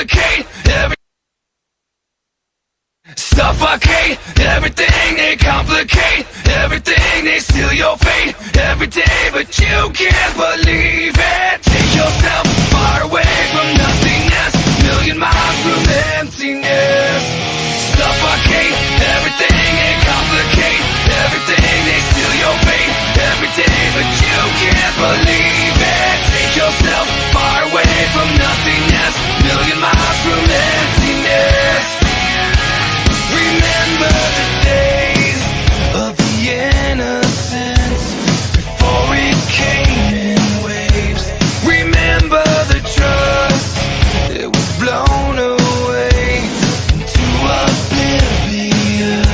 complicate suffocate everything, they complicate everything, they seal your fate every day, but you can't believe it. Take yourself far away from nothingness, million miles from emptiness. Suffocate everything, they complicate everything, they seal your fate every day, but you can't believe it. Take yourself far away from nothingness, million miles from emptiness. Remember the days of the innocence before it came in waves. Remember the trust that was blown away into oblivion.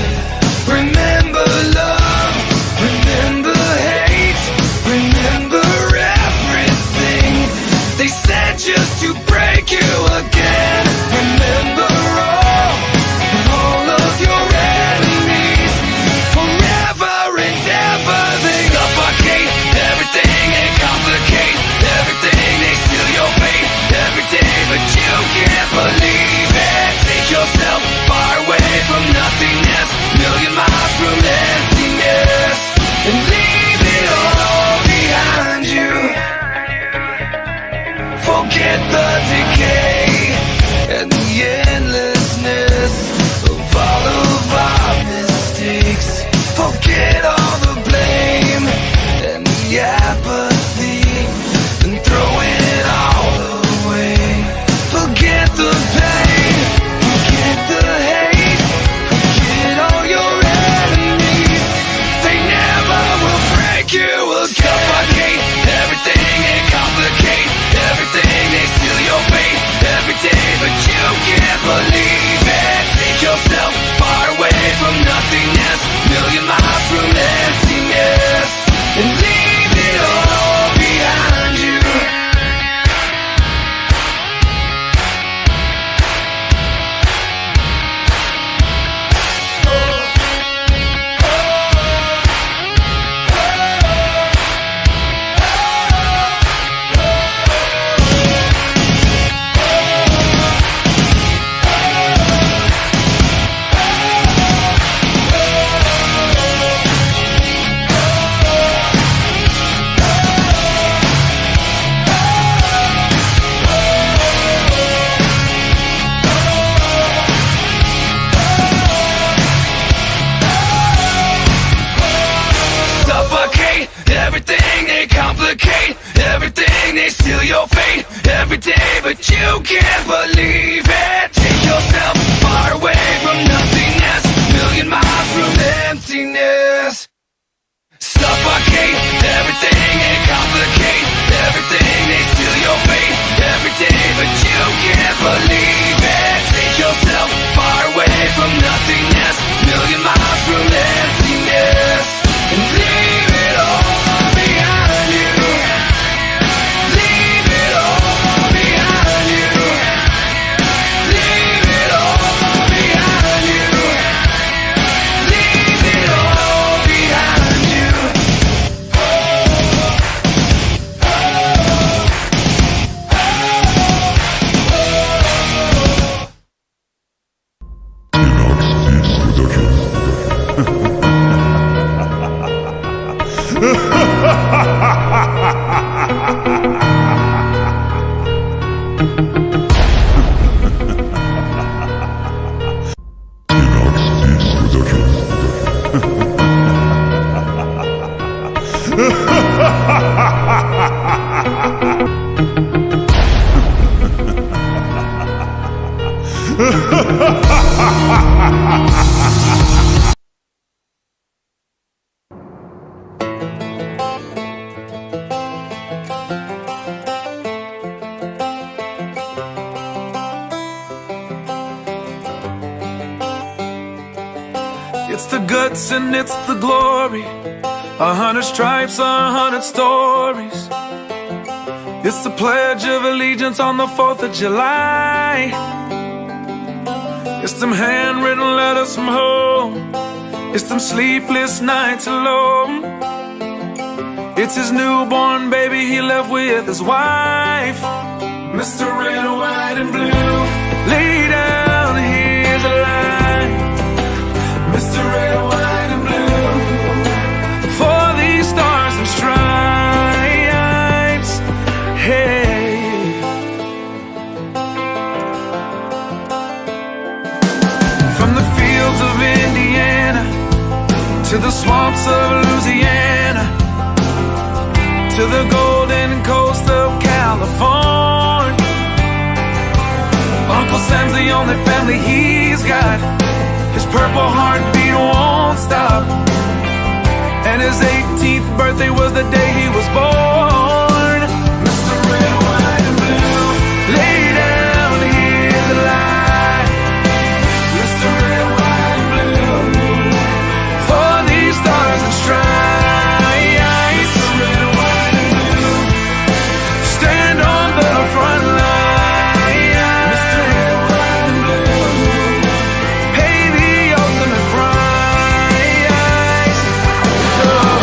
Remember love, remember hate, remember everything they said just to break you again. Remember but you can't believe it. Take yourself far away from nothingness, million miles from emptiness, and leave it all behind you. Forget the decay and the endlessness of all of our mistakes. Forget all the blame and the apathy, and throw it all away. Forget the pain, forget the hate, forget all your enemies. They never will break you, will suffocate everything and complicate everything. They steal your fate every day, but you can't believe it. Take yourself far away from nothingness, million miles from emptiness, and leave it all behind you. Everything, they complicate everything, they steal your fate every day, but you can't believe it. Take yourself far away from nothingness, million miles from emptiness. Suffocate everything, they complicate everything, they steal your fate every day, but you can't believe it. Take yourself far away from nothingness, million miles from emptiness, and leave it all. It's the guts and it's the glory, 100 stripes, 100 stories. It's the Pledge of Allegiance on the 4th of July. It's them handwritten letters from home. It's them sleepless nights alone. It's his newborn baby he left with his wife. Mr. Red, White, and Blue. to the swamps of Louisiana, to the golden coast of California. Uncle Sam's the only family he's got. His purple heartbeat won't stop, and his 18th birthday was the day he was born. Mr. Red, White, and Blue, lay down, hear the light. Mr. Red, White, and Blue, for these stars and stripes. Mr. Red, White, and Blue, stand on the front line. Mr. Red, White, and Blue, pay the ultimate price. Oh.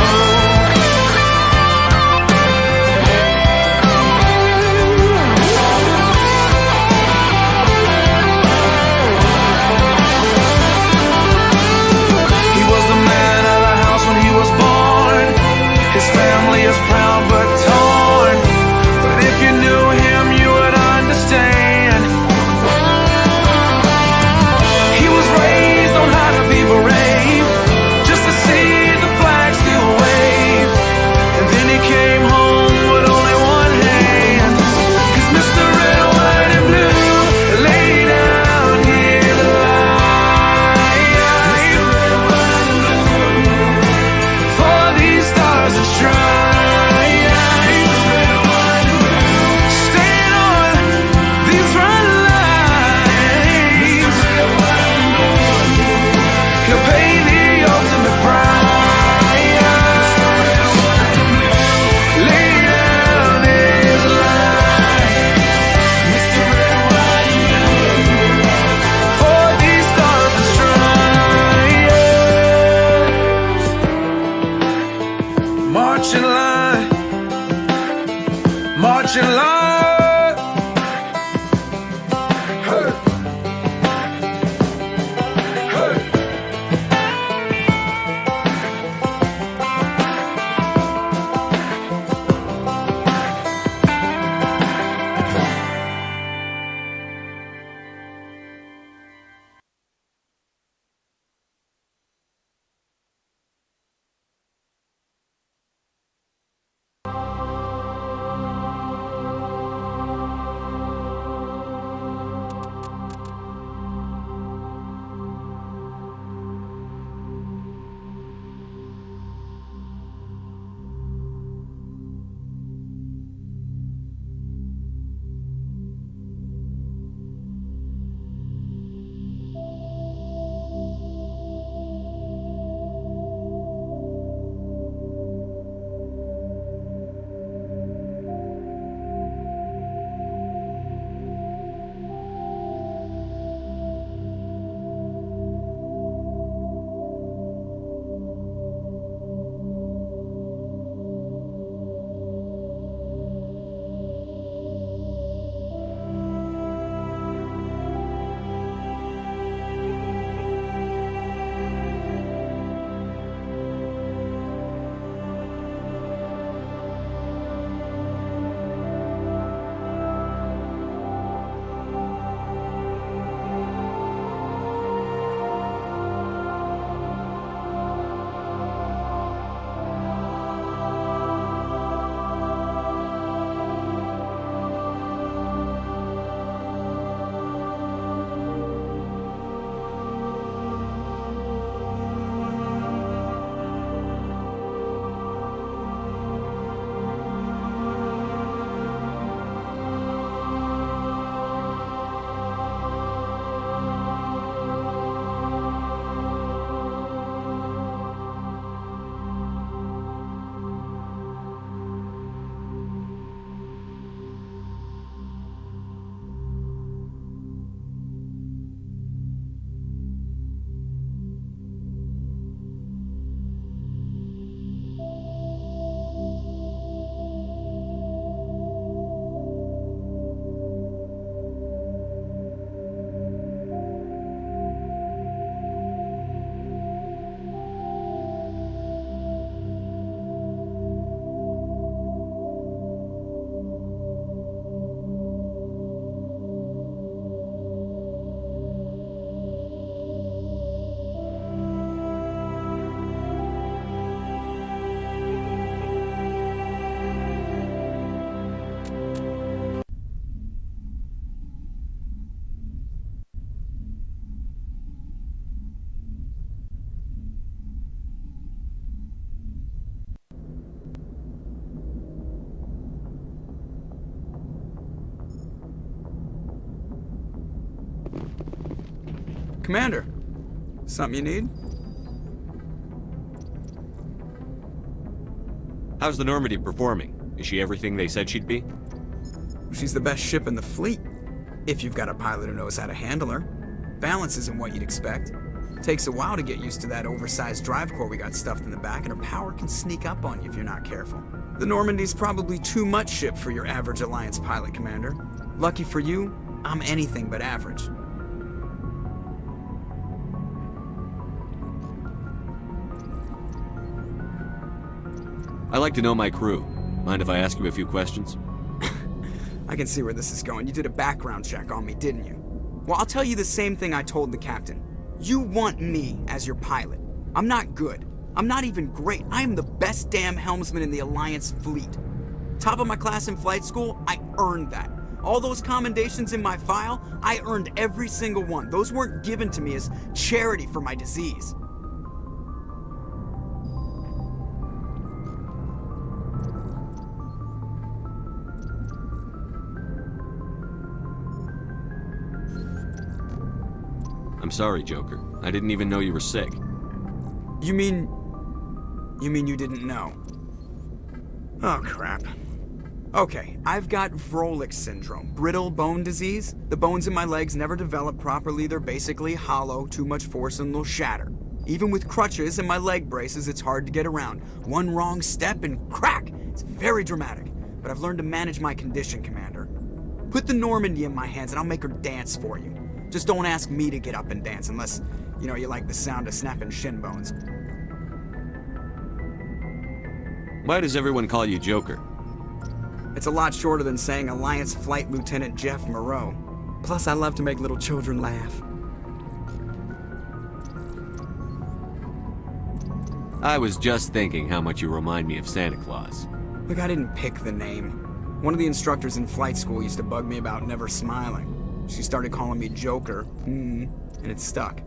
Commander, something you need? How's the Normandy performing? Is she everything they said she'd be? She's the best ship in the fleet, if you've got a pilot who knows how to handle her. Balance isn't what you'd expect. Takes a while to get used to that oversized drive core we got stuffed in the back, and her power can sneak up on you if you're not careful. The Normandy's probably too much ship for your average Alliance pilot, Commander. Lucky for you, I'm anything but average. I like to know my crew. Mind if I ask you a few questions? I can see where this is going. You did a background check on me, didn't you? Well, I'll tell you the same thing I told the captain. You want me as your pilot. I'm not good. I'm not even great. I am the best damn helmsman in the Alliance fleet. Top of my class in flight school, I earned that. All those commendations in my file, I earned every single one. Those weren't given to me as charity for my disease. I'm sorry, Joker. I didn't even know you were sick. You mean you didn't know? Oh, crap. Okay, I've got Vrolik syndrome, brittle bone disease. The bones in my legs never develop properly. They're basically hollow, too much force and they'll shatter. Even with crutches and my leg braces, it's hard to get around. One wrong step and crack! It's very dramatic. But I've learned to manage my condition, Commander. Put the Normandy in my hands and I'll make her dance for you. Just don't ask me to get up and dance unless, you like the sound of snapping shin bones. Why does everyone call you Joker? It's a lot shorter than saying Alliance Flight Lieutenant Jeff Moreau. Plus, I love to make little children laugh. I was just thinking how much you remind me of Santa Claus. Look, I didn't pick the name. One of the instructors in flight school used to bug me about never smiling. She started calling me Joker, and it stuck.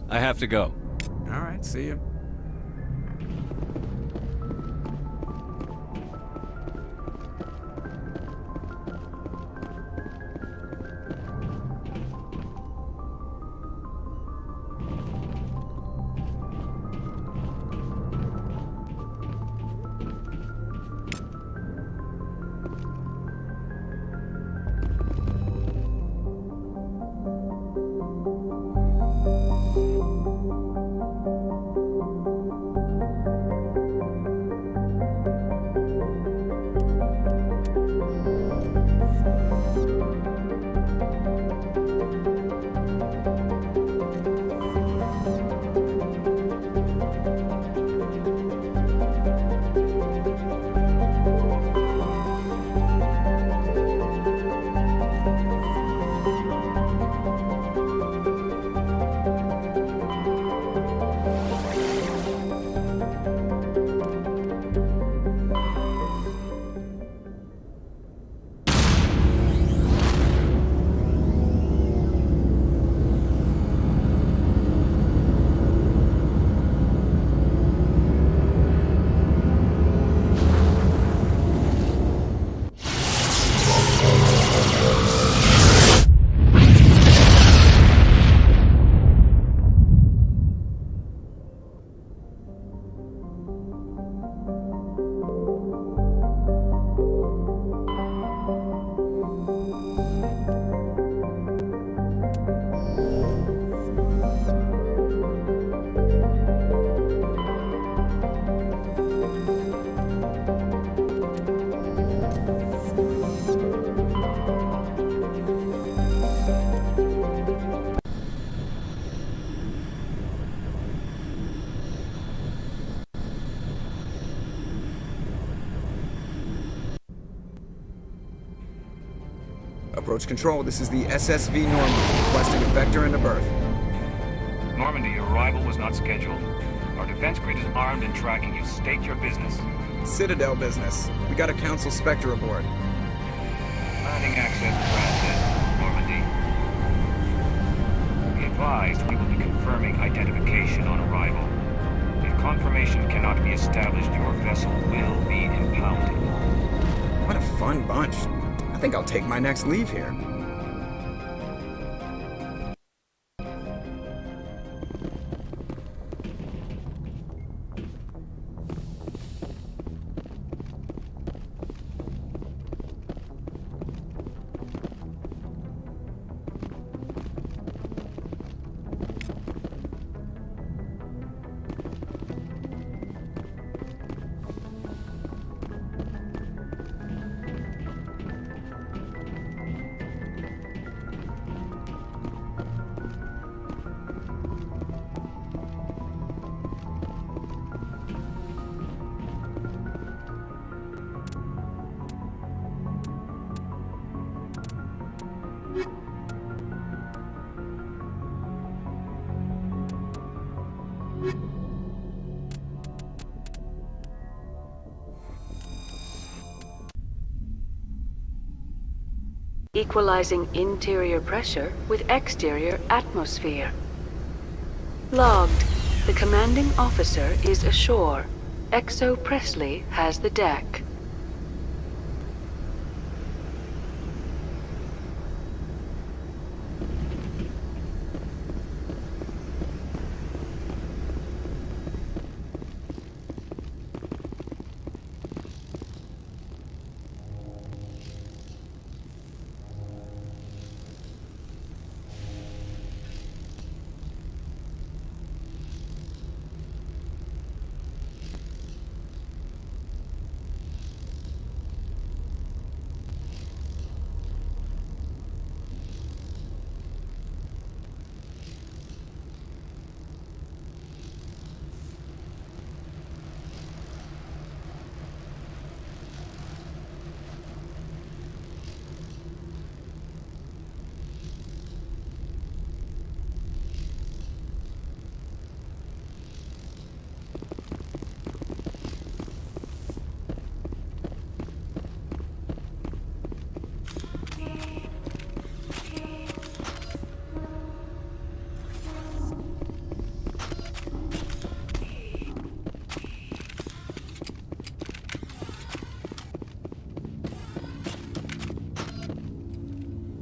I have to go. All right, see you. Approach control, this is the SSV Normandy, requesting a vector and a berth. Normandy, your arrival was not scheduled. Our defense grid is armed and tracking you. State your business. Citadel business. We got a Council Spectre aboard. Landing access granted, Normandy. Be advised, we will be confirming identification on arrival. If confirmation cannot be established, your vessel will be impounded. What a fun bunch. I think I'll take my next leave here. Equalizing interior pressure with exterior atmosphere. Logged. The commanding officer is ashore. Exo Presley has the deck.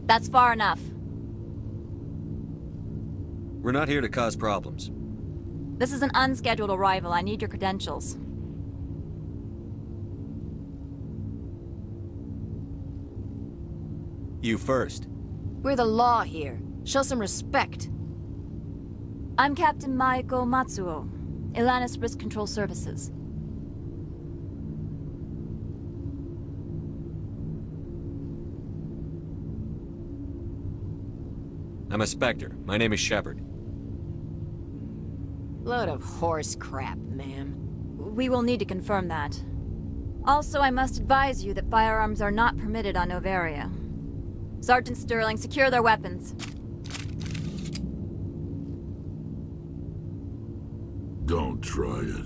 That's far enough. We're not here to cause problems. This is an unscheduled arrival. I need your credentials. You first. We're the law here. Show some respect. I'm Captain Maiko Matsuo, Ilanis Risk Control Services. I'm a Spectre. My name is Shepard. Load of horse crap, ma'am. We will need to confirm that. Also, I must advise you that firearms are not permitted on Noveria. Sergeant Sterling, secure their weapons. Don't try it.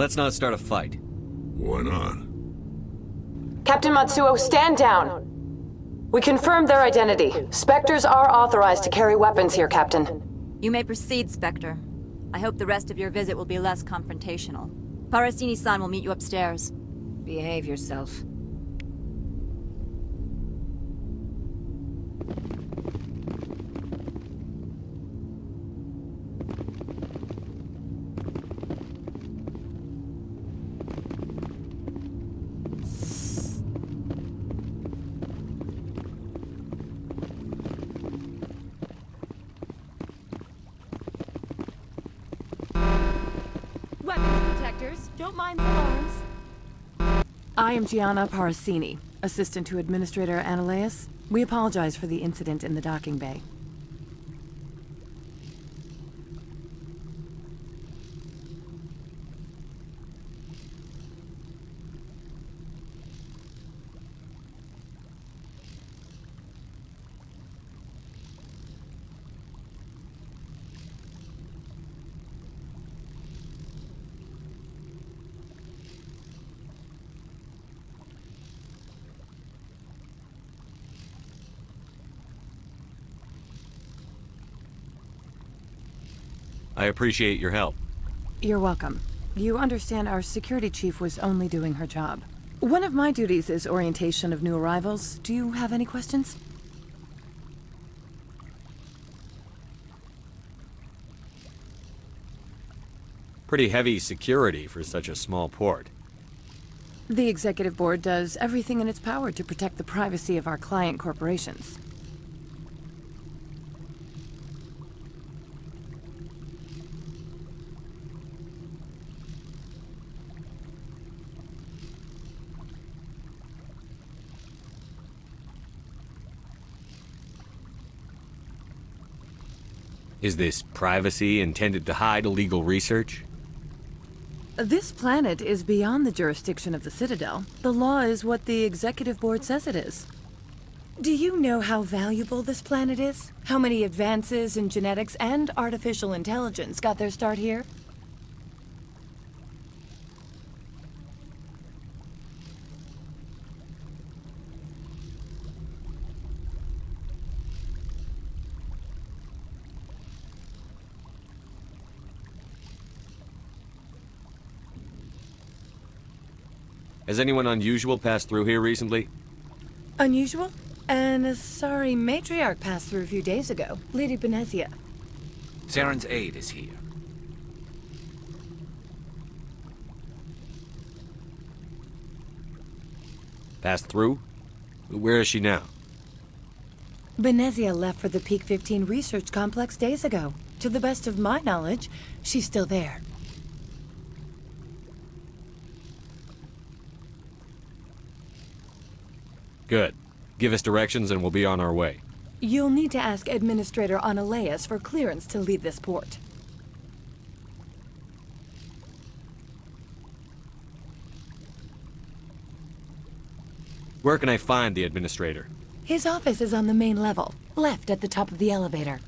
Let's not start a fight. Why not? Captain Matsuo, stand down! We confirmed their identity. Spectres are authorized to carry weapons here, Captain. You may proceed, Spectre. I hope the rest of your visit will be less confrontational. Parasini-san will meet you upstairs. Behave yourself. Weapons detectors, don't mind the alarms. I am Gianna Parasini, assistant to Administrator Ananias. We apologize for the incident in the docking bay. I appreciate your help. You're welcome. You understand our security chief was only doing her job. One of my duties is orientation of new arrivals. Do you have any questions? Pretty heavy security for such a small port. The executive board does everything in its power to protect the privacy of our client corporations. Is this privacy intended to hide illegal research? This planet is beyond the jurisdiction of the Citadel. The law is what the executive board says it is. Do you know how valuable this planet is? How many advances in genetics and artificial intelligence got their start here? Has anyone unusual passed through here recently? Unusual? An Asari matriarch passed through a few days ago. Lady Benezia. Saren's aide is here. Passed through? Where is she now? Benezia left for the Peak 15 research complex days ago. To the best of my knowledge, she's still there. Good. Give us directions and we'll be on our way. You'll need to ask Administrator Analeas for clearance to leave this port. Where can I find the Administrator? His office is on the main level, left at the top of the elevator.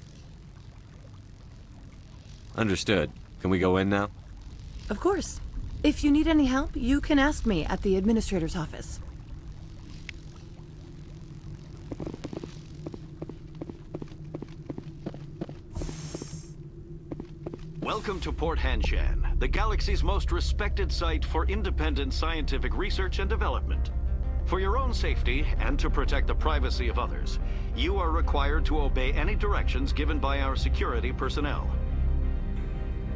Understood. Can we go in now? Of course. If you need any help, you can ask me at the Administrator's office. Welcome to Port Hanshan, the galaxy's most respected site for independent scientific research and development. For your own safety and to protect the privacy of others, you are required to obey any directions given by our security personnel.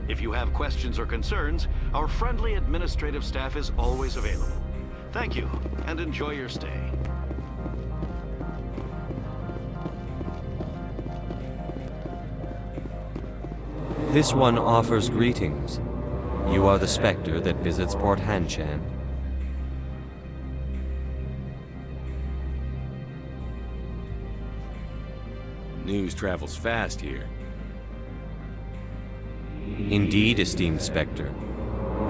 If you have questions or concerns, our friendly administrative staff is always available. Thank you, and enjoy your stay. This one offers greetings. You are the Spectre that visits Port Hanshan. News travels fast here. Indeed, esteemed Spectre.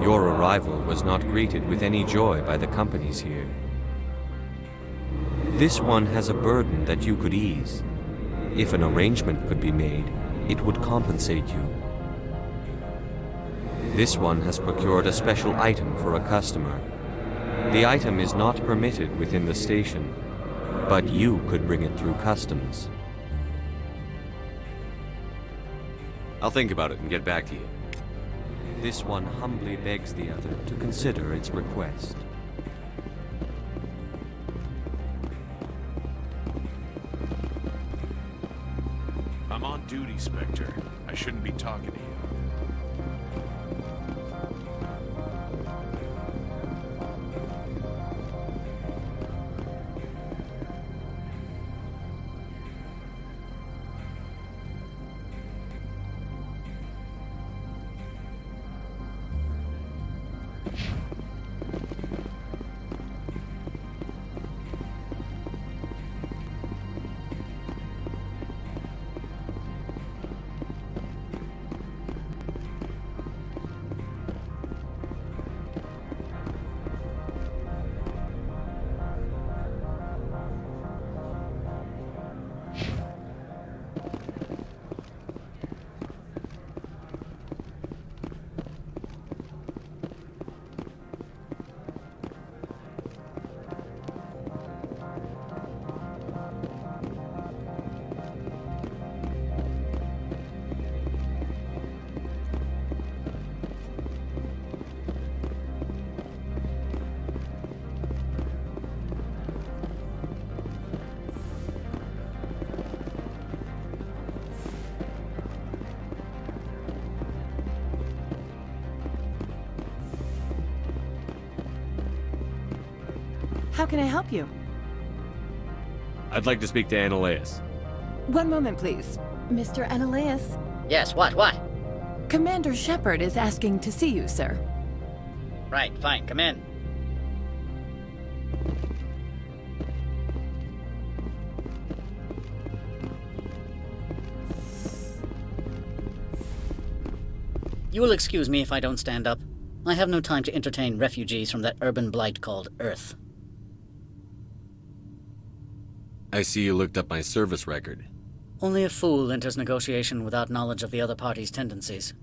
Your arrival was not greeted with any joy by the companies here. This one has a burden that you could ease. If an arrangement could be made, it would compensate you. This one has procured a special item for a customer. The item is not permitted within the station, but you could bring it through customs. I'll think about it and get back to you. This one humbly begs the other to consider its request. I'm on duty, Spectre. I shouldn't be talking to you. How can I help you? I'd like to speak to Annaleus. One moment, please. Mr. Annaleus? Yes, what? Commander Shepard is asking to see you, sir. Right, fine, come in. You will excuse me if I don't stand up. I have no time to entertain refugees from that urban blight called Earth. I see you looked up my service record. Only a fool enters negotiation without knowledge of the other party's tendencies.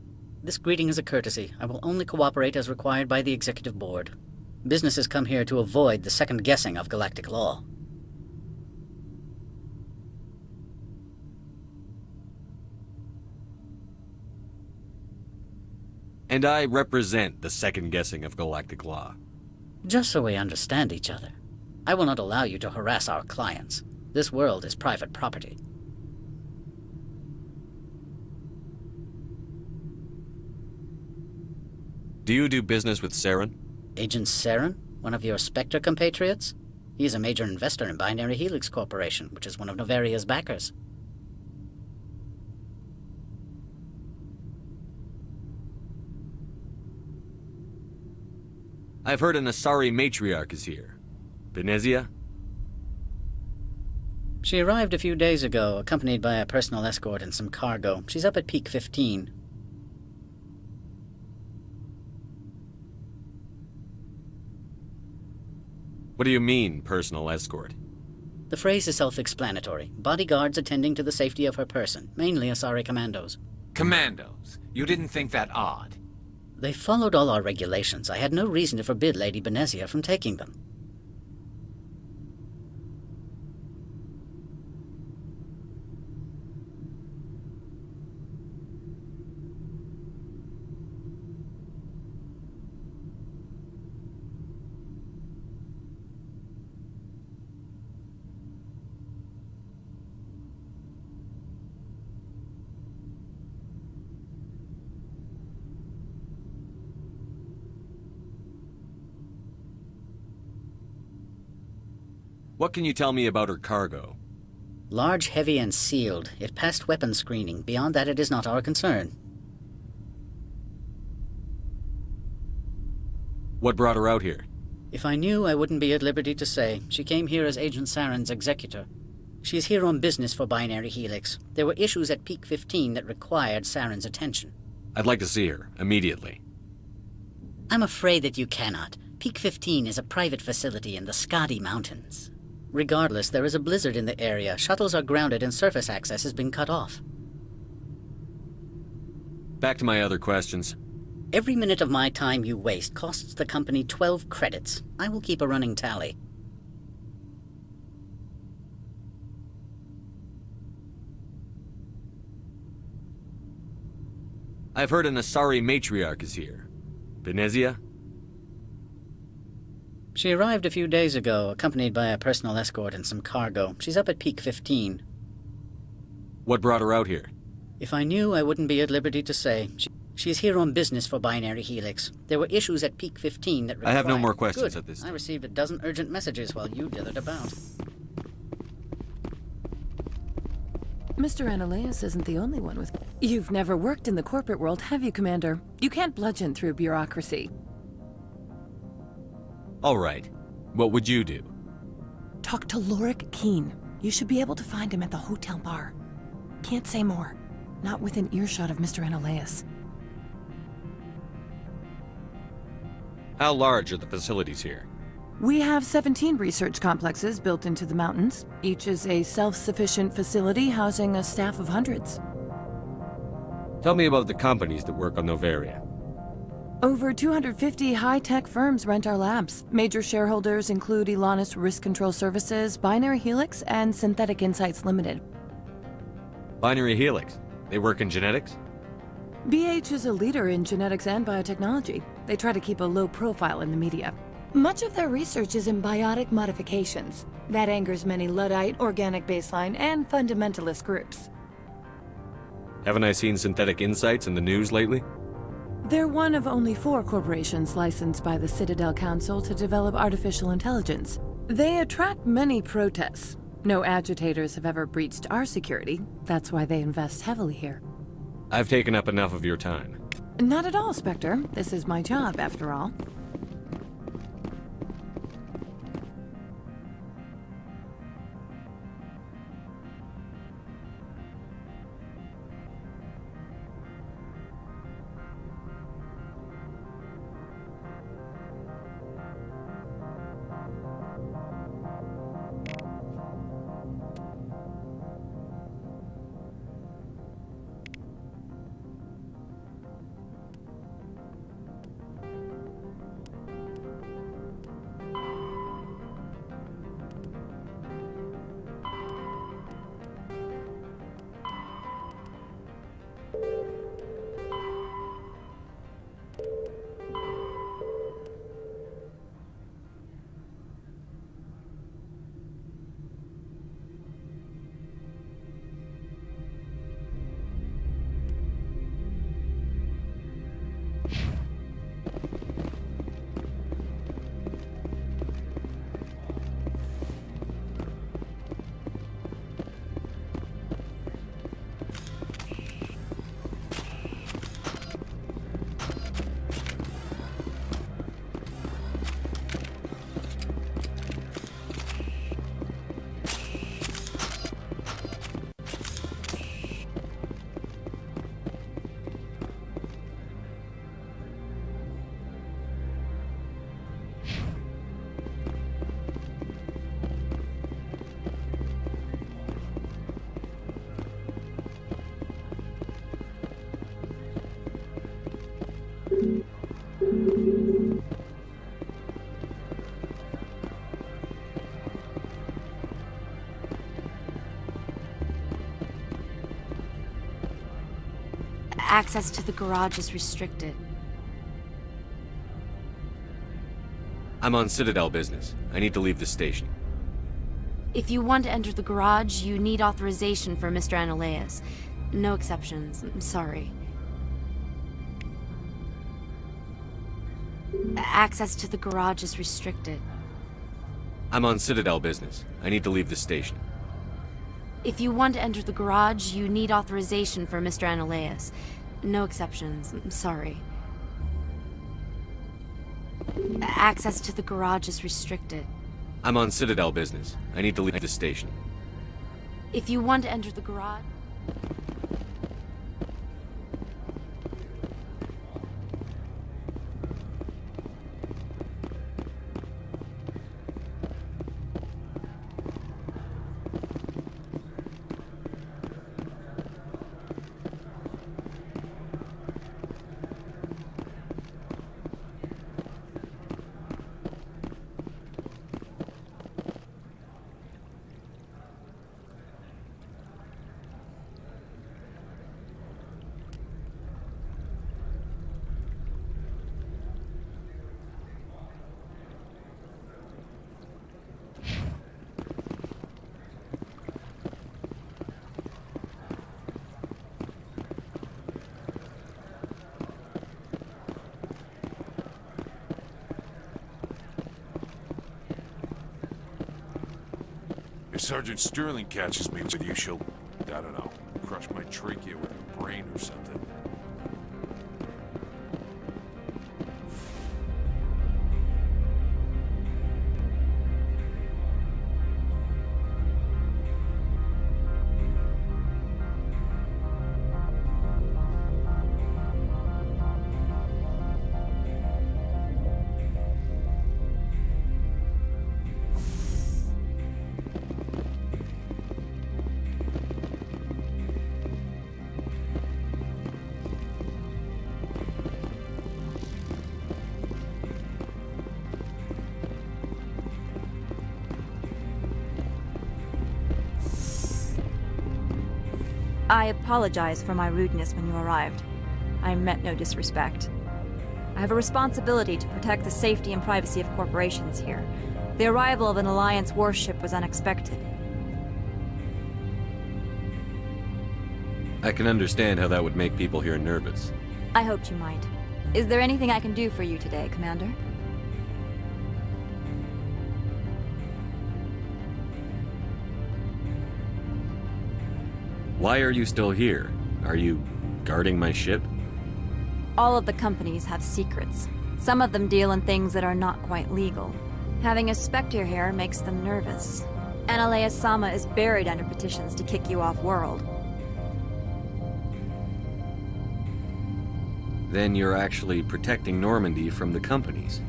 This greeting is a courtesy. I will only cooperate as required by the Executive Board. Businesses come here to avoid the second guessing of galactic law. And I represent the second guessing of galactic law. Just so we understand each other, I will not allow you to harass our clients. This world is private property. Do you do business with Saren? Agent Saren? One of your Spectre compatriots? He is a major investor in Binary Helix Corporation, which is one of Novaria's backers. I've heard an Asari matriarch is here. Benezia? She arrived a few days ago, accompanied by a personal escort and some cargo. She's up at Peak 15. What do you mean, personal escort? The phrase is self-explanatory. Bodyguards attending to the safety of her person, mainly Asari commandos. Commandos? You didn't think that odd? They followed all our regulations. I had no reason to forbid Lady Benezia from taking them. What can you tell me about her cargo? Large, heavy, and sealed. It passed weapons screening. Beyond that, it is not our concern. What brought her out here? If I knew, I wouldn't be at liberty to say. She came here as Agent Saren's executor. She is here on business for Binary Helix. There were issues at Peak 15 that required Saren's attention. I'd like to see her, immediately. I'm afraid that you cannot. Peak 15 is a private facility in the Skadi Mountains. Regardless, there is a blizzard in the area. Shuttles are grounded and surface access has been cut off. Back to my other questions. Every minute of my time you waste costs the company 12 credits. I will keep a running tally. I've heard an Asari matriarch is here. Benezia? She arrived a few days ago, accompanied by a personal escort and some cargo. She's up at Peak 15. What brought her out here? If I knew, I wouldn't be at liberty to say. She's here on business for Binary Helix. There were issues at Peak 15 that required... I have no more questions Good. at this time. I received a dozen urgent messages while you dithered about. Mr. Annaleus isn't the only one with... You've never worked in the corporate world, have you, Commander? You can't bludgeon through bureaucracy. All right. What would you do? Talk to Lorik Keen. You should be able to find him at the hotel bar. Can't say more. Not within earshot of Mr. Annaleus. How large are the facilities here? We have 17 research complexes built into the mountains. Each is a self-sufficient facility housing a staff of hundreds. Tell me about the companies that work on Novaria. Over 250 high-tech firms rent our labs. Major shareholders include Elanus Risk Control Services, Binary Helix, and Synthetic Insights Limited. Binary Helix? They work in genetics? BH is a leader in genetics and biotechnology. They try to keep a low profile in the media. Much of their research is in biotic modifications. That angers many Luddite, organic baseline, and fundamentalist groups. Haven't I seen Synthetic Insights in the news lately? They're one of only 4 corporations licensed by the Citadel Council to develop artificial intelligence. They attract many protests. No agitators have ever breached our security. That's why they invest heavily here. I've taken up enough of your time. Not at all, Spectre. This is my job, after all. Access to the garage is restricted. I'm on Citadel business. I need to leave the station. If you want to enter the garage, you need authorization for Mr. Analeas. No exceptions. I'm sorry. Access to the garage is restricted. I'm on Citadel business. I need to leave the station. If you want to enter the garage, you need authorization for Mr. Analeas. No exceptions. I'm sorry. Access to the garage is restricted. I'm on Citadel business. I need to leave the station. If you want to enter the garage... If Sergeant Sterling catches me with you, she'll, I don't know, crush my trachea with her brain or something. I apologize for my rudeness when you arrived. I meant no disrespect. I have a responsibility to protect the safety and privacy of corporations here. The arrival of an Alliance warship was unexpected. I can understand how that would make people here nervous. I hoped you might. Is there anything I can do for you today, Commander? Why are you still here? Are you guarding my ship? All of the companies have secrets. Some of them deal in things that are not quite legal. Having a Spectre here makes them nervous. Analea Sama is buried under petitions to kick you off-world. Then you're actually protecting Normandy from the companies.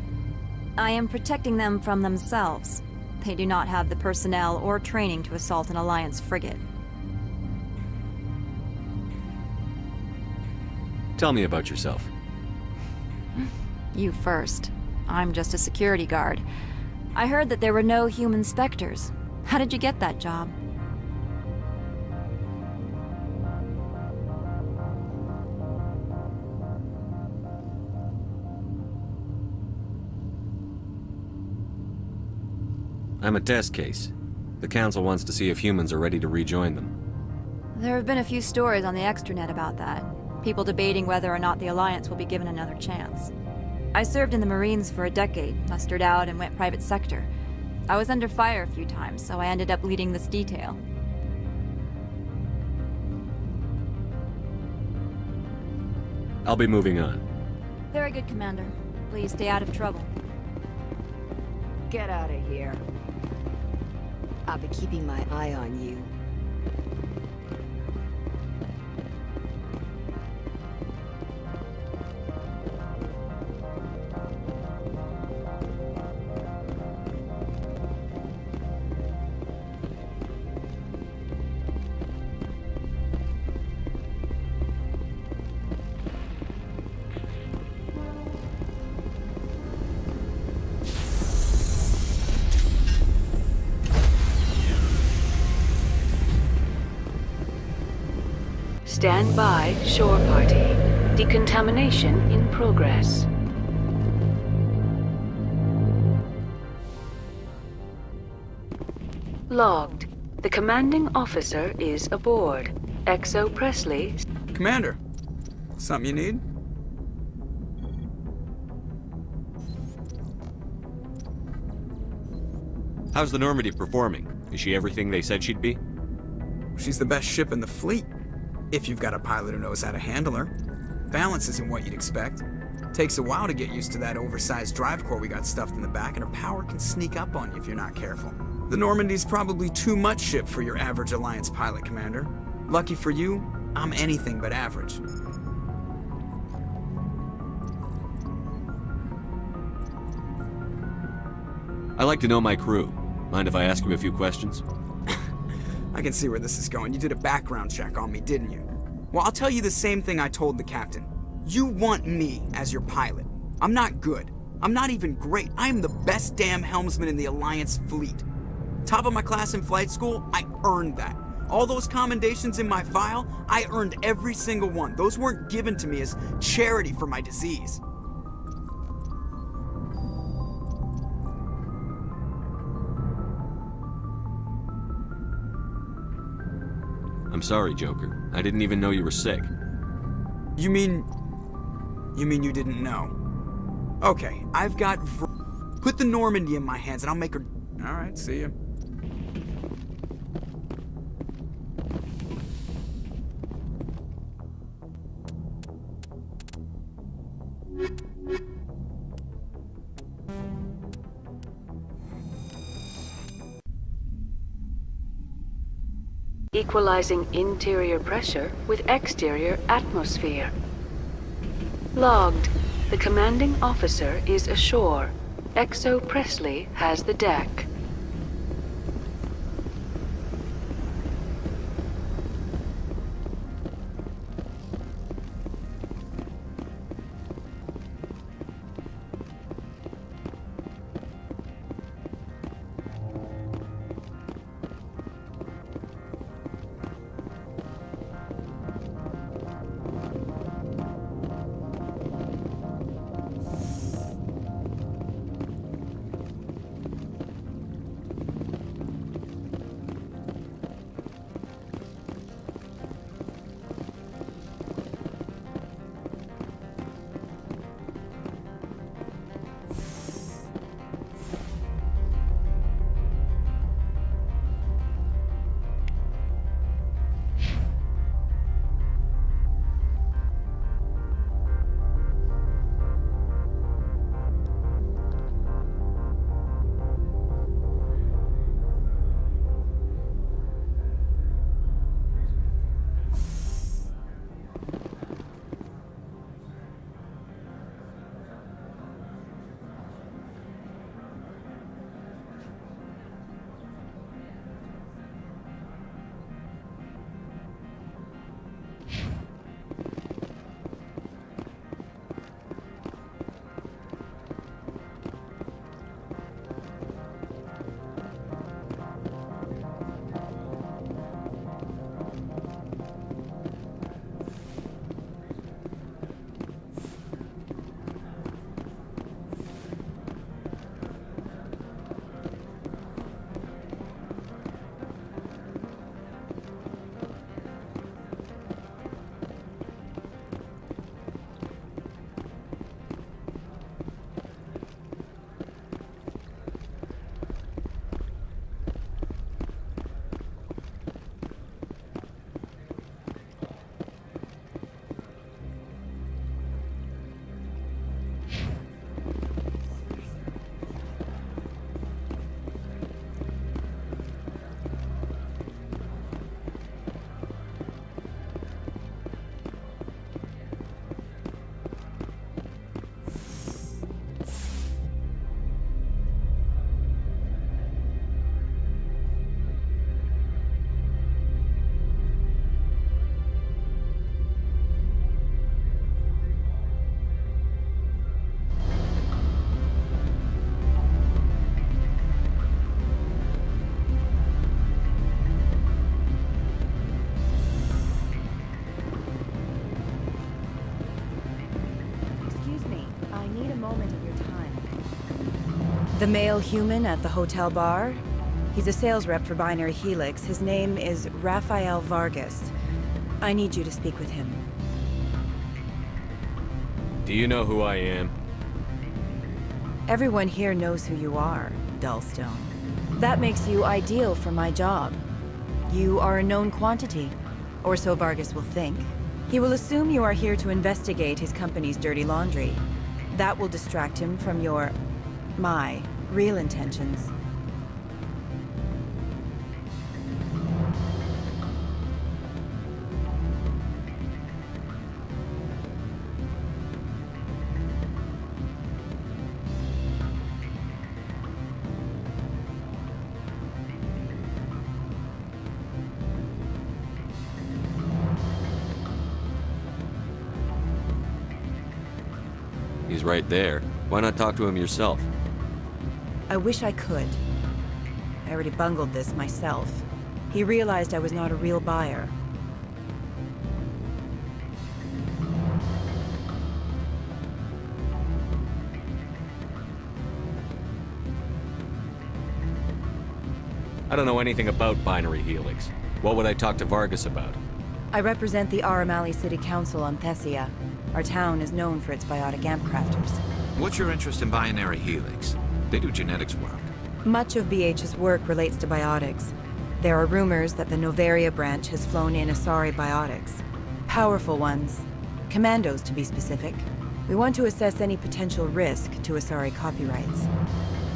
I am protecting them from themselves. They do not have the personnel or training to assault an Alliance frigate. Tell me about yourself. You first. I'm just a security guard. I heard that there were no human Spectres. How did you get that job? I'm a test case. The Council wants to see if humans are ready to rejoin them. There have been a few stories on the extranet about that. People debating whether or not the Alliance will be given another chance. I served in the Marines for a decade, mustered out, and went private sector. I was under fire a few times, so I ended up leading this detail. I'll be moving on. Very good, Commander. Please stay out of trouble. Get out of here. I'll be keeping my eye on you. Stand by, shore party. Decontamination in progress. Logged. The commanding officer is aboard. XO Presley. Commander, something you need? How's the Normandy performing? Is she everything they said she'd be? She's the best ship in the fleet. If you've got a pilot who knows how to handle her. Balance isn't what you'd expect. Takes a while to get used to that oversized drive core we got stuffed in the back, and her power can sneak up on you if you're not careful. The Normandy's probably too much ship for your average Alliance pilot, Commander. Lucky for you, I'm anything but average. I like to know my crew. Mind if I ask you a few questions? I can see where this is going. You did a background check on me, didn't you? Well, I'll tell you the same thing I told the captain. You want me as your pilot. I'm not good. I'm not even great. I am the best damn helmsman in the Alliance fleet. Top of my class in flight school, I earned that. All those commendations in my file, I earned every single one. Those weren't given to me as charity for my disease. I'm sorry, Joker. I didn't even know you were sick. You mean you didn't know? Okay, I've got put the Normandy in my hands and I'll make her... Alright, see ya. Equalizing interior pressure with exterior atmosphere. Logged. The commanding officer is ashore. XO Presley has the deck. moment of your time. The male human at the hotel bar? He's a sales rep for Binary Helix. His name is Rafael Vargas. I need you to speak with him. Do you know who I am? Everyone here knows who you are, Dullstone. That makes you ideal for my job. You are a known quantity, or so Vargas will think. He will assume you are here to investigate his company's dirty laundry. That will distract him from my real intentions. He's right there. Why not talk to him yourself? I wish I could. I already bungled this myself. He realized I was not a real buyer. I don't know anything about Binary Helix. What would I talk to Vargas about? I represent the Aramali City Council on Thessia. Our town is known for its biotic amp crafters. What's your interest in Binary Helix? They do genetics work. Much of BH's work relates to biotics. There are rumors that the Novaria branch has flown in Asari biotics. Powerful ones. Commandos, to be specific. We want to assess any potential risk to Asari copyrights.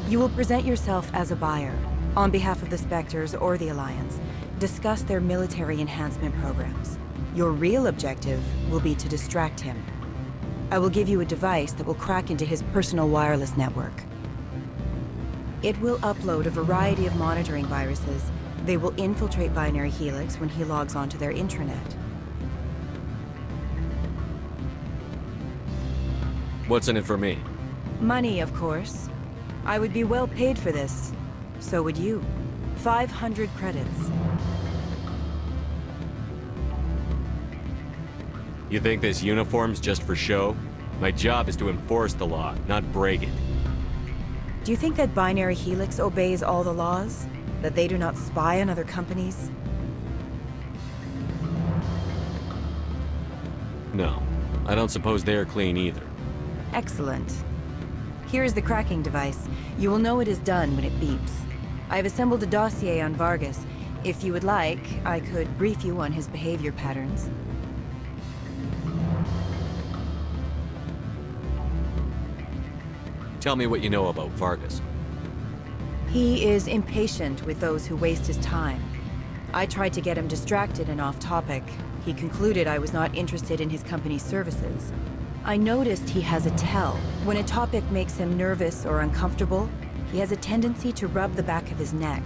You will present yourself as a buyer, on behalf of the Spectres or the Alliance. Discuss their military enhancement programs. Your real objective will be to distract him. I will give you a device that will crack into his personal wireless network. It will upload a variety of monitoring viruses. They will infiltrate Binary Helix when he logs onto their intranet. What's in it for me? Money, of course. I would be well paid for this. So would you. 500 credits. You think this uniform's just for show? My job is to enforce the law, not break it. Do you think that Binary Helix obeys all the laws? That they do not spy on other companies? No. I don't suppose they're clean either. Excellent. Here is the cracking device. You will know it is done when it beeps. I have assembled a dossier on Vargas. If you would like, I could brief you on his behavior patterns. Tell me what you know about Vargas. He is impatient with those who waste his time. I tried to get him distracted and off topic. He concluded I was not interested in his company's services. I noticed he has a tell. When a topic makes him nervous or uncomfortable, he has a tendency to rub the back of his neck.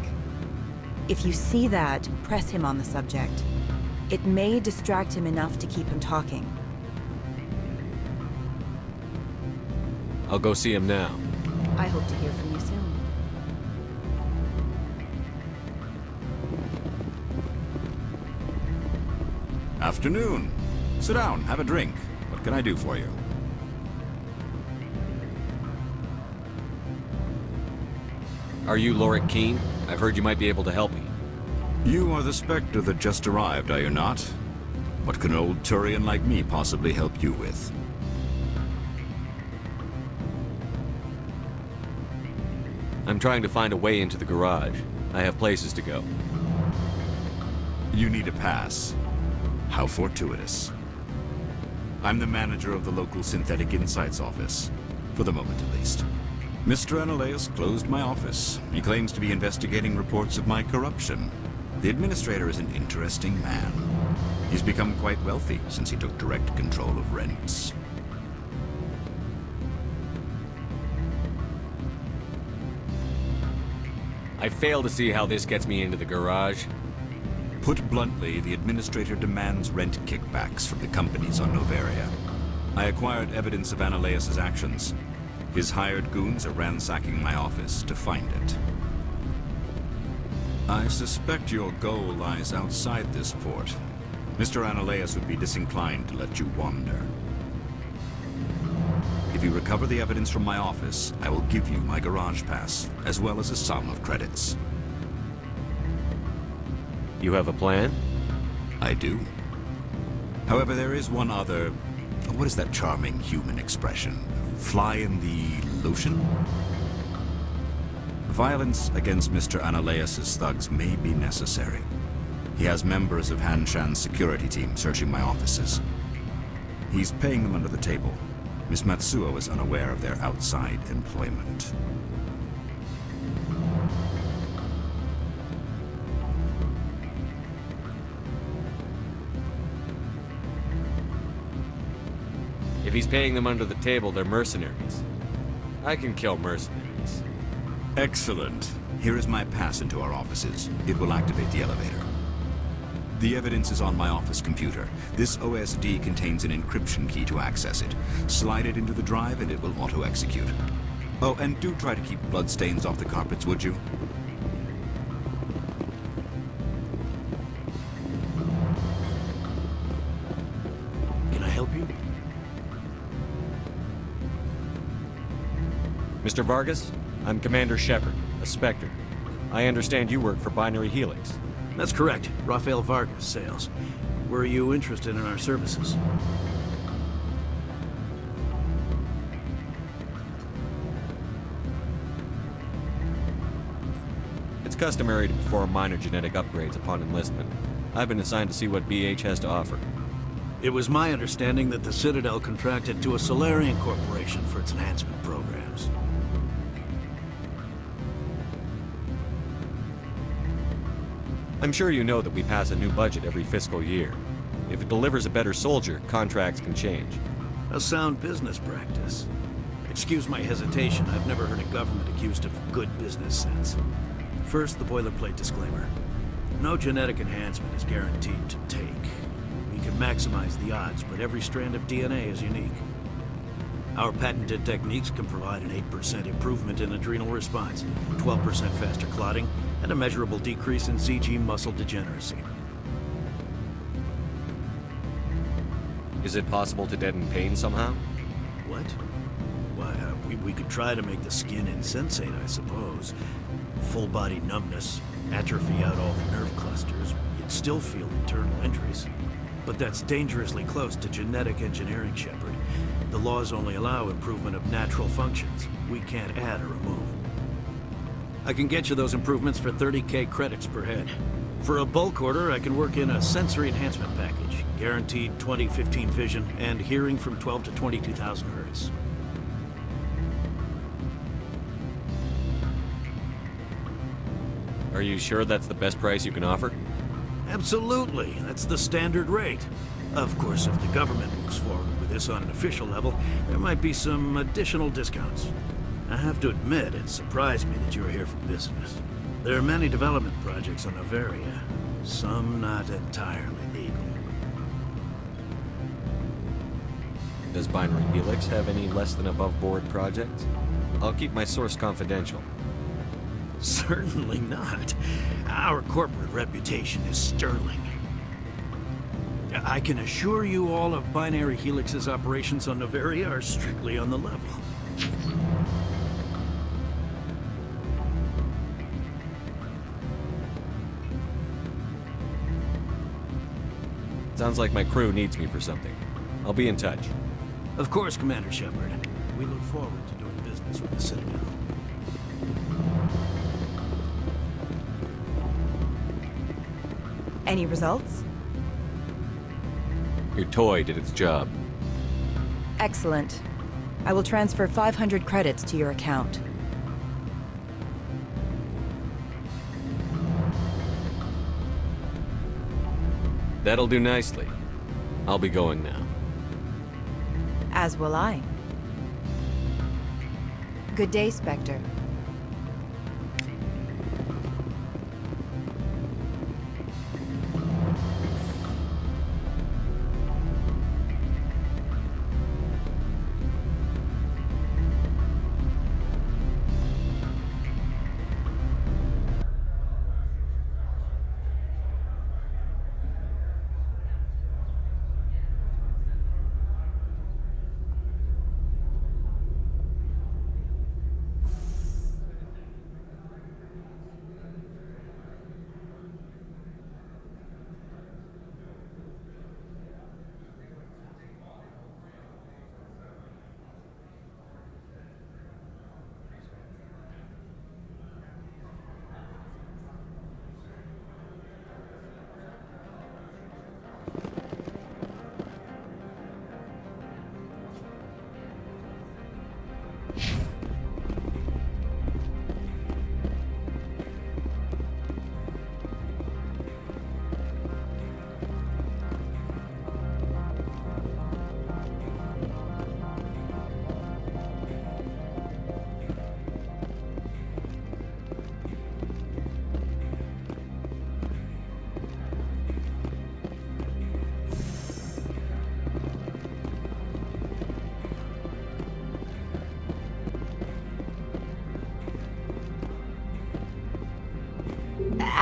If you see that, press him on the subject. It may distract him enough to keep him talking. I'll go see him now. I hope to hear from you soon. Afternoon. Sit down, have a drink. What can I do for you? Are you Lorik Keen? I've heard you might be able to help me. You are the Spectre that just arrived, are you not? What can an old Turian like me possibly help you with? I'm trying to find a way into the garage. I have places to go. You need a pass. How fortuitous. I'm the manager of the local Synthetic Insights office. For the moment, at least. Mr. Analeus closed my office. He claims to be investigating reports of my corruption. The administrator is an interesting man. He's become quite wealthy since he took direct control of rents. I fail to see how this gets me into the garage. Put bluntly, the administrator demands rent kickbacks from the companies on Novaria. I acquired evidence of Analeus' actions. His hired goons are ransacking my office to find it. I suspect your goal lies outside this port. Mr. Analeus would be disinclined to let you wander. If you recover the evidence from my office, I will give you my garage pass, as well as a sum of credits. You have a plan? I do. However, there is one other... What is that charming human expression? Fly in the lotion? Violence against Mr. Analaeus' thugs may be necessary. He has members of Han Shan's security team searching my offices. He's paying them under the table. Miss Matsuo is unaware of their outside employment. If he's paying them under the table, they're mercenaries. I can kill mercenaries. Excellent. Here is my pass into our offices. It will activate the elevator. The evidence is on my office computer. This OSD contains an encryption key to access it. Slide it into the drive and it will auto-execute. Oh, and do try to keep bloodstains off the carpets, would you? Can I help you? Mr. Vargas, I'm Commander Shepard, a Spectre. I understand you work for Binary Helix. That's correct. Rafael Vargas, sales. Were you interested in our services? It's customary to perform minor genetic upgrades upon enlistment. I've been assigned to see what BH has to offer. It was my understanding that the Citadel contracted to a Solarian corporation for its enhancement programs. I'm sure you know that we pass a new budget every fiscal year. If it delivers a better soldier, contracts can change. A sound business practice. Excuse my hesitation, I've never heard a government accused of good business sense. First, the boilerplate disclaimer. No genetic enhancement is guaranteed to take. We can maximize the odds, but every strand of DNA is unique. Our patented techniques can provide an 8% improvement in adrenal response, 12% faster clotting, and a measurable decrease in CG muscle degeneracy. Is it possible to deaden pain somehow? What? Why, we could try to make the skin insensate, I suppose. Full body numbness, atrophy out all the nerve clusters, you'd still feel internal injuries. But that's dangerously close to genetic engineering, Shepard. The laws only allow improvement of natural functions. We can't add or remove. I can get you those improvements for 30K credits per head. For a bulk order, I can work in a sensory enhancement package. Guaranteed 20/15 vision and hearing from 12 to 22,000 hertz. Are you sure that's the best price you can offer? Absolutely. That's the standard rate. Of course, if the government moves forward with this on an official level, there might be some additional discounts. I have to admit, it surprised me that you're here for business. There are many development projects on Noveria, some not entirely legal. Does Binary Helix have any less than above-board projects? I'll keep my source confidential. Certainly not. Our corporate reputation is sterling. I can assure you all of Binary Helix's operations on Noveria are strictly on the level. Sounds like my crew needs me for something. I'll be in touch. Of course, Commander Shepard. We look forward to doing business with the Citadel. Any results? Your toy did its job. Excellent. I will transfer 500 credits to your account. That'll do nicely. I'll be going now. As will I. Good day, Spectre.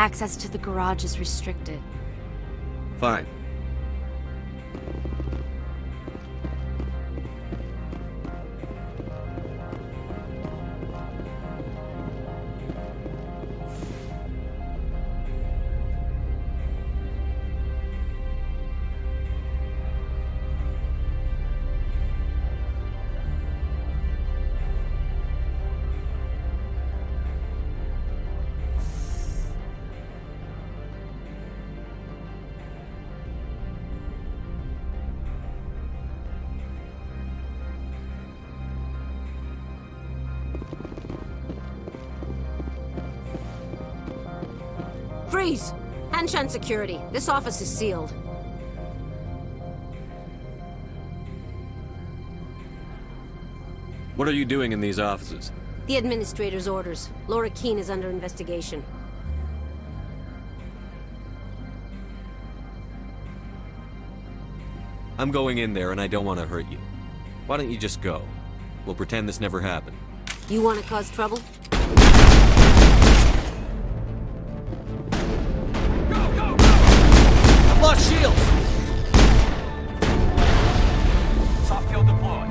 Access to the garage is restricted. Fine. Freeze! Hanshan security. This office is sealed. What are you doing in these offices? The administrator's orders. Laura Keene is under investigation. I'm going in there and I don't want to hurt you. Why don't you just go? We'll pretend this never happened. You want to cause trouble? Lost shield! Soft kill deployed.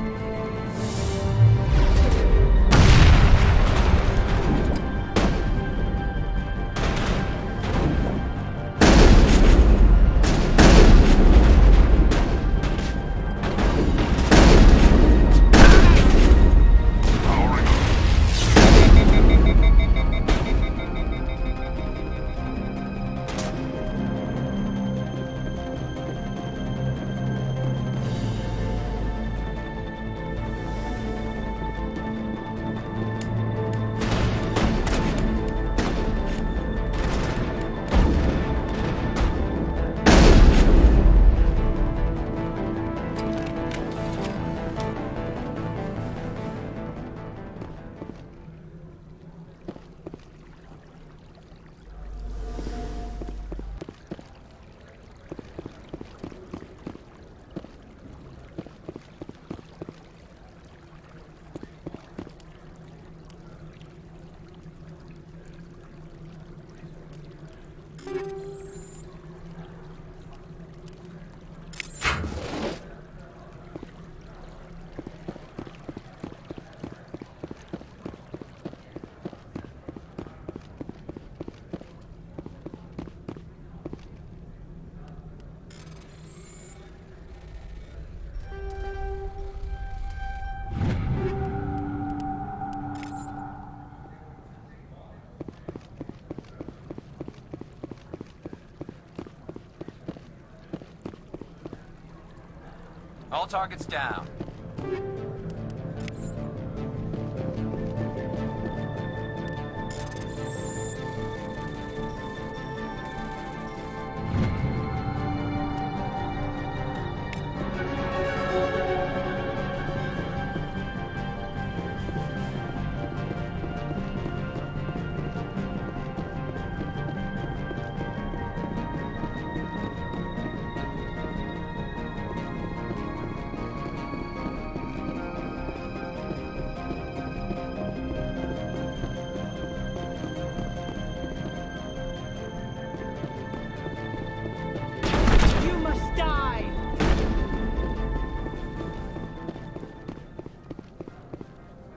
All targets down.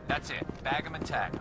That's it. Bag 'em and tag 'em.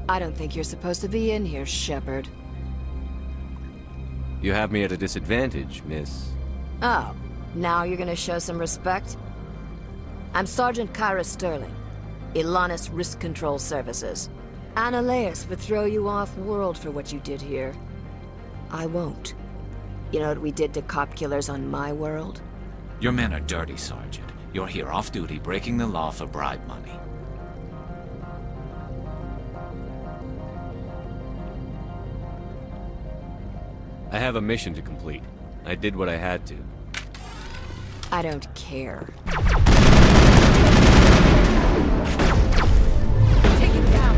I don't think you're supposed to be in here, Shepard. You have me at a disadvantage, miss. Oh, now you're gonna show some respect? I'm Sergeant Kyra Sterling, Ilanis Risk Control Services. Analeas would throw you off-world for what you did here. I won't. You know what we did to cop killers on my world? Your men are dirty, Sergeant. You're here off-duty, breaking the law for bribe money. I have a mission to complete. I did what I had to. I don't care. Take him down.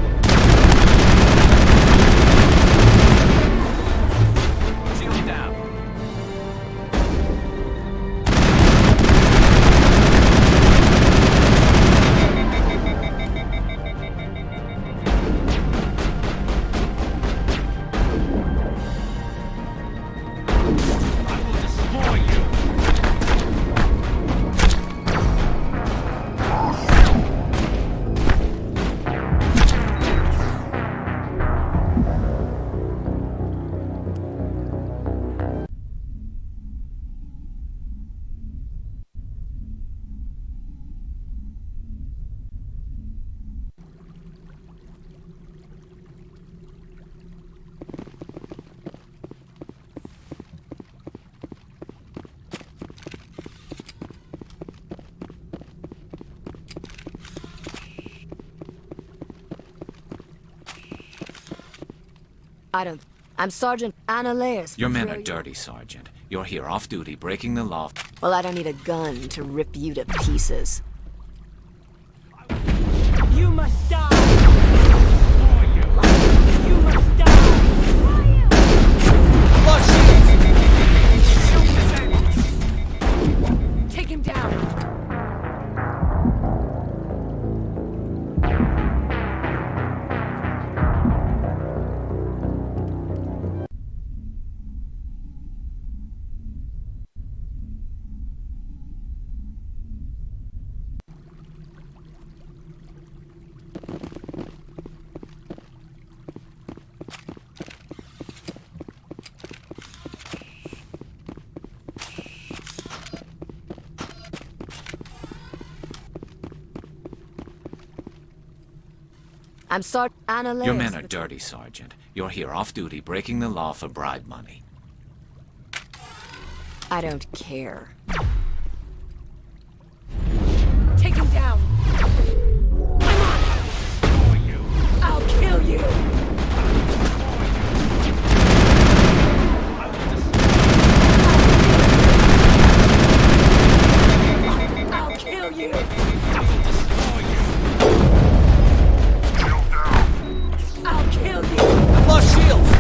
Shield down. I'm Sergeant Analeas. Your men are dirty, Sergeant. You're here off-duty, breaking the law. Well, I don't need a gun to rip you to pieces. You must die. You must die. Take him down. I'm Sergeant Analeas. Your men are dirty, Sergeant. You're here off-duty, breaking the law for bribe money. I don't care. Take him down. Come on. I'll kill you. I'll kill you. I'll kill you. I've lost shields.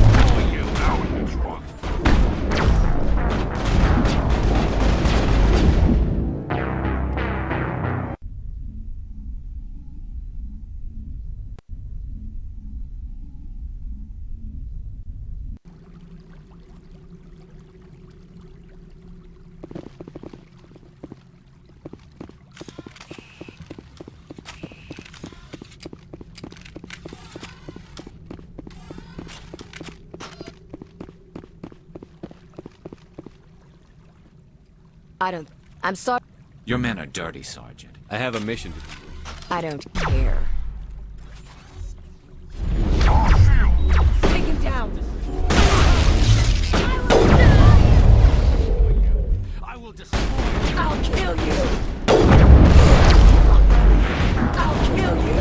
I'm sorry. Your men are dirty, Sergeant. I have a mission to complete. I don't care. Take him down. I will destroy you. I'll kill you. I'll kill you.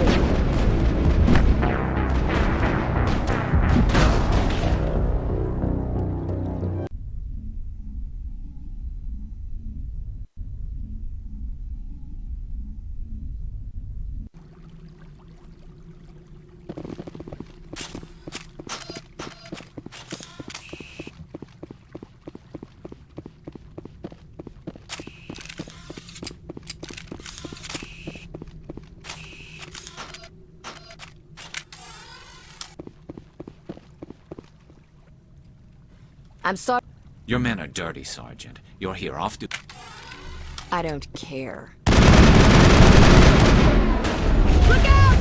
I'm sorry. Your men are dirty, Sergeant. You're here off-duty. I don't care. Look out!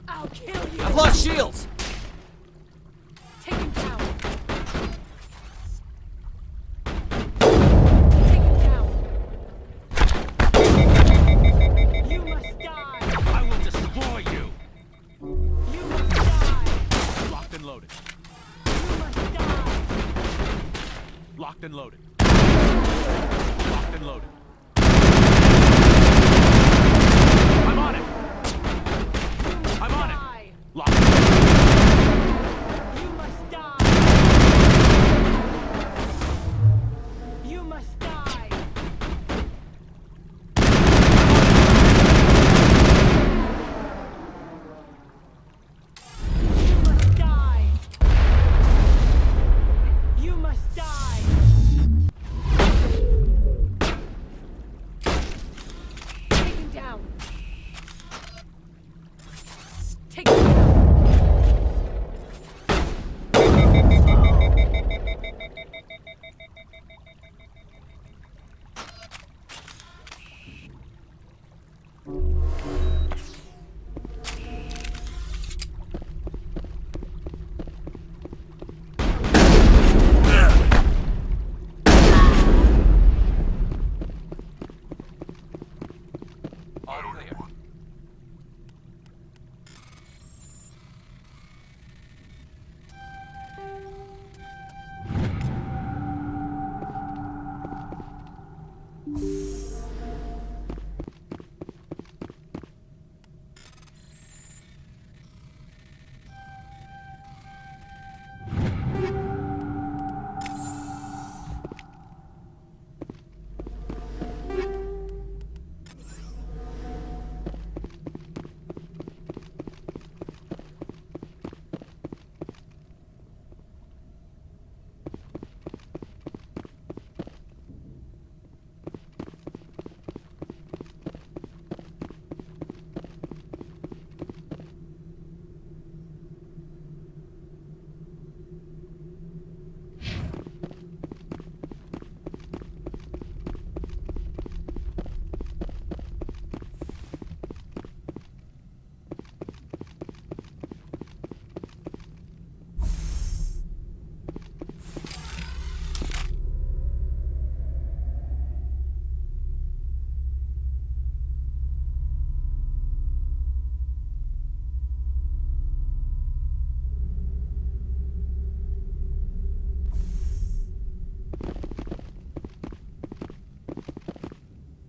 I'll kill you! I've lost shields! Take him down! You must die! I will destroy you! You must die! Locked and loaded. You must die! Locked and loaded. Locked and loaded. I'm on it! I'm on it! Locked and loaded. You must die! You must die! You must die! Take him down! Take him down! All clear.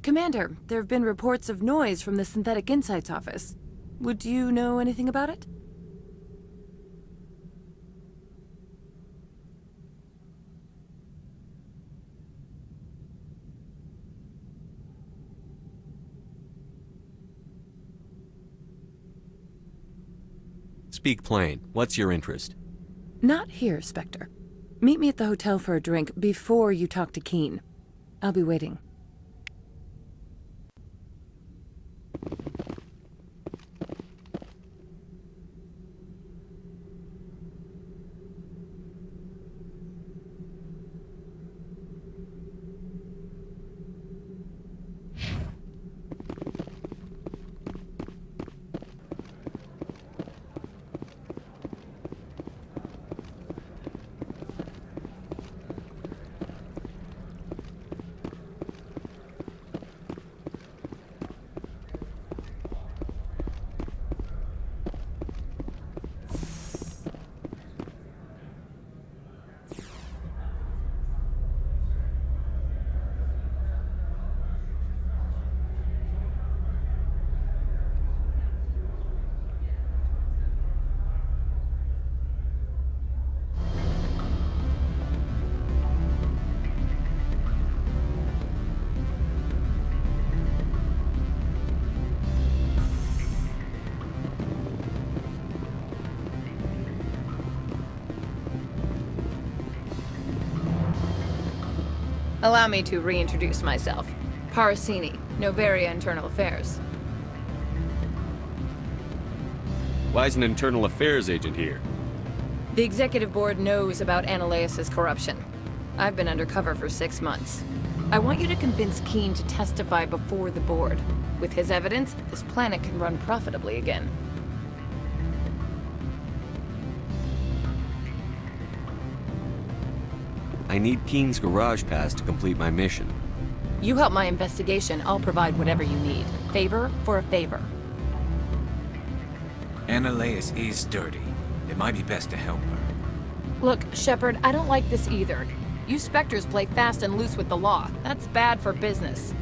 Commander, there have been reports of noise from the Synthetic Insights office. Would you know anything about it? Speak plain. What's your interest? Not here, Spectre. Meet me at the hotel for a drink before you talk to Keen. I'll be waiting. Allow me to reintroduce myself. Parasini, Noveria Internal Affairs. Why is an internal affairs agent here? The Executive Board knows about Ananias' corruption. I've been undercover for 6 months. I want you to convince Keen to testify before the Board. With his evidence, this planet can run profitably again. I need Keen's garage pass to complete my mission. You help my investigation, I'll provide whatever you need. Favor for a favor. Annaleas is dirty. It might be best to help her. Look, Shepard, I don't like this either. You Spectres play fast and loose with the law. That's bad for business.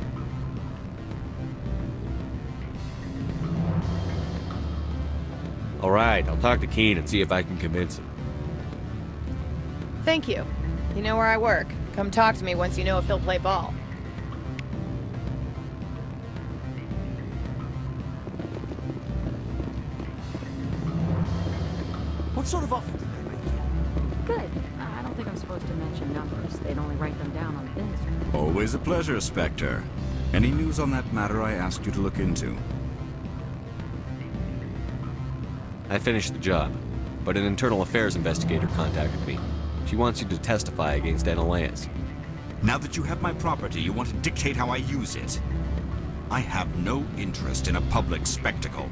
All right, I'll talk to Keen and see if I can convince him. Thank you. You know where I work. Come talk to me once you know if he'll play ball. What sort of offer did they make you? Good. I don't think I'm supposed to mention numbers. They'd only write them down on things. Always a pleasure, Spectre. Any news on that matter I asked you to look into? I finished the job, but an internal affairs investigator contacted me. She wants you to testify against Annaleas. Now that you have my property, you want to dictate how I use it? I have no interest in a public spectacle.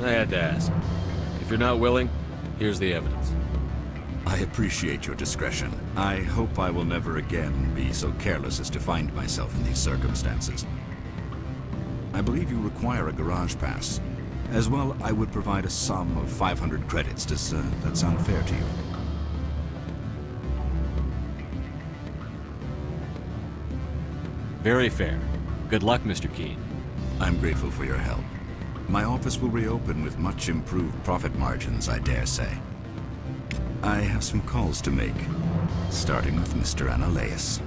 I had to ask. If you're not willing, here's the evidence. I appreciate your discretion. I hope I will never again be so careless as to find myself in these circumstances. I believe you require a garage pass. As well, I would provide a sum of 500 credits. Does that sound fair to you? Very fair. Good luck, Mr. Keen. I'm grateful for your help. My office will reopen with much improved profit margins, I dare say. I have some calls to make, starting with Mr. Annaleas.